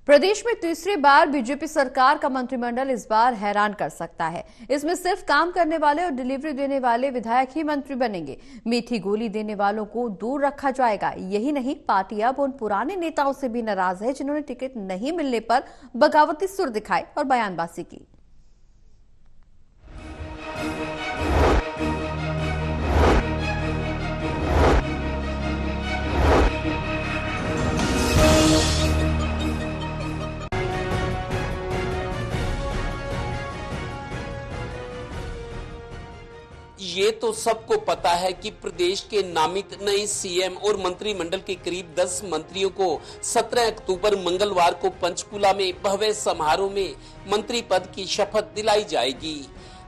प्रदेश में तीसरी बार बीजेपी सरकार का मंत्रिमंडल इस बार हैरान कर सकता है। इसमें सिर्फ काम करने वाले और डिलीवरी देने वाले विधायक ही मंत्री बनेंगे। मीठी गोली देने वालों को दूर रखा जाएगा। यही नहीं, पार्टी अब उन पुराने नेताओं से भी नाराज है जिन्होंने टिकट नहीं मिलने पर बगावती सुर दिखाए और बयानबाजी की। ये तो सबको पता है कि प्रदेश के नामित नए सीएम और मंत्रिमंडल के करीब 10 मंत्रियों को 17 अक्टूबर मंगलवार को पंचकुला में भव्य समारोह में मंत्री पद की शपथ दिलाई जाएगी।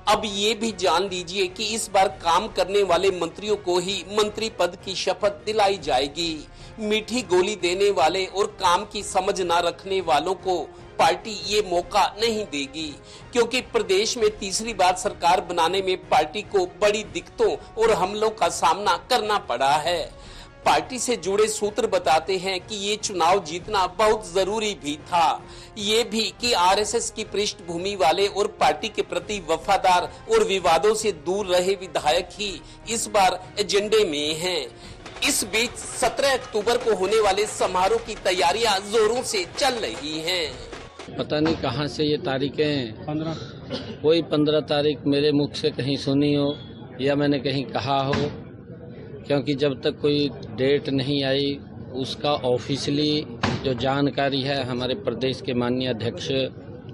अब ये भी जान लीजिए कि इस बार काम करने वाले मंत्रियों को ही मंत्री पद की शपथ दिलाई जाएगी। मीठी गोली देने वाले और काम की समझ न रखने वालों को पार्टी ये मौका नहीं देगी, क्योंकि प्रदेश में तीसरी बार सरकार बनाने में पार्टी को बड़ी दिक्कतों और हमलों का सामना करना पड़ा है। पार्टी से जुड़े सूत्र बताते हैं कि ये चुनाव जीतना बहुत जरूरी भी था। ये भी कि आरएसएस की पृष्ठभूमि वाले और पार्टी के प्रति वफादार और विवादों से दूर रहे विधायक ही इस बार एजेंडे में हैं। इस बीच 17 अक्टूबर को होने वाले समारोह की तैयारियां जोरों से चल रही हैं। पता नहीं कहाँ से ये तारीखें 15 कोई 15 तारीख मेरे मुख से कहीं सुनी हो या मैंने कहीं कहा हो, क्योंकि जब तक कोई डेट नहीं आई उसका ऑफिशियली जो जानकारी है हमारे प्रदेश के माननीय अध्यक्ष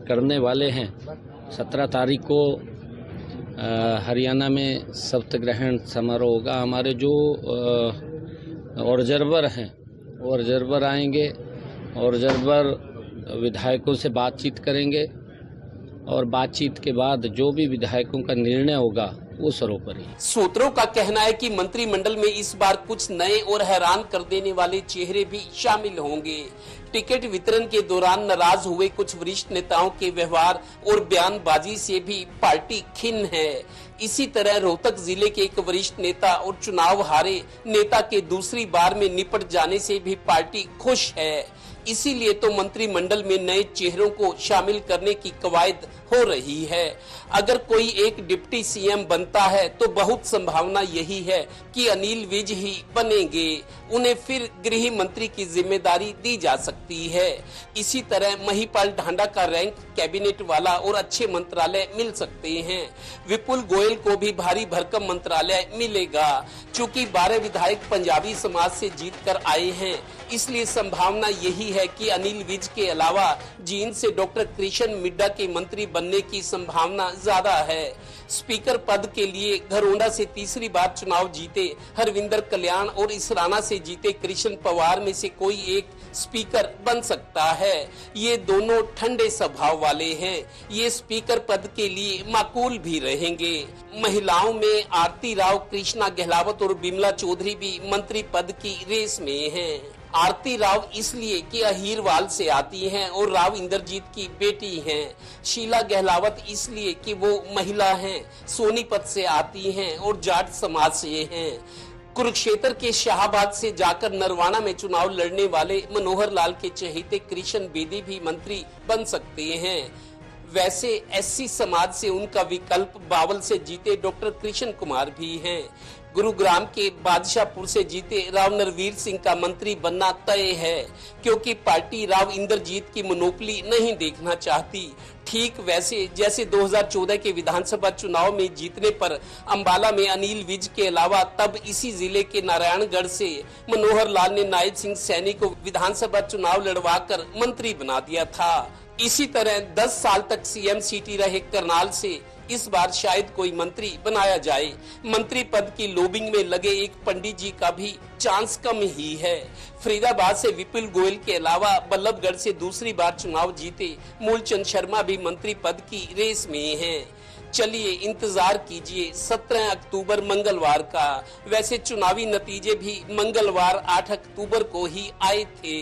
करने वाले हैं। 17 तारीख को हरियाणा में शपथ समारोह होगा। हमारे जो ऑब्जर्वर हैं वो ऑब्जर्वर आएंगे, ऑब्जर्वर विधायकों से बातचीत करेंगे और बातचीत के बाद जो भी विधायकों का निर्णय होगा वो सर्वोपरि। सूत्रों का कहना है कि मंत्रिमंडल में इस बार कुछ नए और हैरान कर देने वाले चेहरे भी शामिल होंगे। टिकट वितरण के दौरान नाराज हुए कुछ वरिष्ठ नेताओं के व्यवहार और बयानबाजी से भी पार्टी खिन्न है। इसी तरह रोहतक जिले के एक वरिष्ठ नेता और चुनाव हारे नेता के दूसरी बार में निपट जाने से भी पार्टी खुश है। इसीलिए तो मंत्रिमंडल में नए चेहरों को शामिल करने की कवायद हो रही है। अगर कोई एक डिप्टी सीएम बनता है तो बहुत संभावना यही है कि अनिल विज ही बनेंगे। उन्हें फिर गृह मंत्री की जिम्मेदारी दी जा सकती है। इसी तरह महिपाल ढांडा का रैंक कैबिनेट वाला और अच्छे मंत्रालय मिल सकते हैं। विपुल गोयल को भी भारी भरकम मंत्रालय मिलेगा। चूँकि 12 विधायक पंजाबी समाज से जीत कर आए हैं, इसलिए संभावना यही है कि अनिल विज के अलावा जींद से डॉक्टर कृष्ण मिड्डा के मंत्री बनने की संभावना ज्यादा है। स्पीकर पद के लिए घरोंडा से तीसरी बार चुनाव जीते हरविंदर कल्याण और इसराना से जीते कृष्ण पवार में से कोई एक स्पीकर बन सकता है। ये दोनों ठंडे स्वभाव वाले हैं। ये स्पीकर पद के लिए माकूल भी रहेंगे। महिलाओं में आरती राव, कृष्णा गहलावत और बिमला चौधरी भी मंत्री पद की रेस में हैं। आरती राव इसलिए कि अहीरवाल से आती हैं और राव इंद्रजीत की बेटी हैं। शीला गहलावत इसलिए कि वो महिला हैं, सोनीपत से आती हैं और जाट समाज से हैं। कुरुक्षेत्र के शाहबाद से जाकर नरवाना में चुनाव लड़ने वाले मनोहर लाल के चहेते कृष्ण बेदी भी मंत्री बन सकते हैं। वैसे एससी समाज से उनका विकल्प बावल से जीते डॉक्टर कृष्ण कुमार भी हैं। गुरुग्राम के बादशाहपुर से जीते राव नरवीर सिंह का मंत्री बनना तय है, क्योंकि पार्टी राव इंद्रजीत की मोनोपली नहीं देखना चाहती। ठीक वैसे जैसे 2014 के विधानसभा चुनाव में जीतने पर अंबाला में अनिल विज के अलावा तब इसी जिले के नारायणगढ़ से मनोहर लाल ने नायब सिंह सैनी को विधानसभा चुनाव लड़वाकर मंत्री बना दिया था। इसी तरह 10 साल तक सीएम सिटी रहे करनाल से इस बार शायद कोई मंत्री बनाया जाए। मंत्री पद की लॉबिंग में लगे एक पंडित जी का भी चांस कम ही है। फरीदाबाद से विपुल गोयल के अलावा बल्लभगढ़ से दूसरी बार चुनाव जीते मूलचंद शर्मा भी मंत्री पद की रेस में हैं। चलिए इंतजार कीजिए 17 अक्टूबर मंगलवार का। वैसे चुनावी नतीजे भी मंगलवार 8 अक्टूबर को ही आए थे।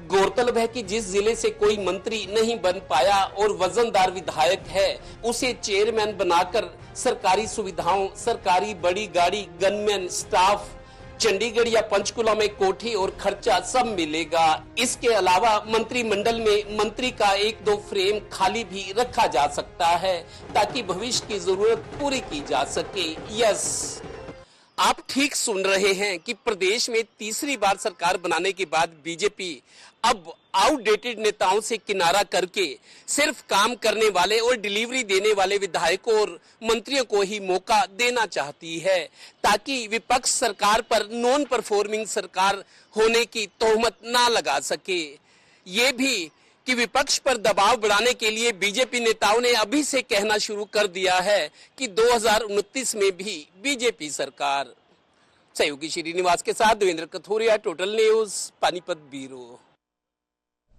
गौरतलब है कि जिस जिले से कोई मंत्री नहीं बन पाया और वजनदार विधायक है, उसे चेयरमैन बनाकर सरकारी सुविधाओं, सरकारी बड़ी गाड़ी, गनमैन, स्टाफ चंडीगढ़ या पंचकुला में कोठी और खर्चा सब मिलेगा। इसके अलावा मंत्रिमंडल में मंत्री का 1-2 फ्रेम खाली भी रखा जा सकता है ताकि भविष्य की जरूरत पूरी की जा सके। यस, आप ठीक सुन रहे हैं कि प्रदेश में तीसरी बार सरकार बनाने के बाद बीजेपी अब आउटडेटेड नेताओं से किनारा करके सिर्फ काम करने वाले और डिलीवरी देने वाले विधायकों और मंत्रियों को ही मौका देना चाहती है ताकि विपक्ष सरकार पर नॉन परफॉर्मिंग सरकार होने की तोहमत ना लगा सके। ये भी कि विपक्ष पर दबाव बढ़ाने के लिए बीजेपी नेताओं ने अभी से कहना शुरू कर दिया है कि 2029 में भी बीजेपी सरकार। सहयोगी श्रीनिवास के साथ Devendra Kathoria, total news, Panipat bureau.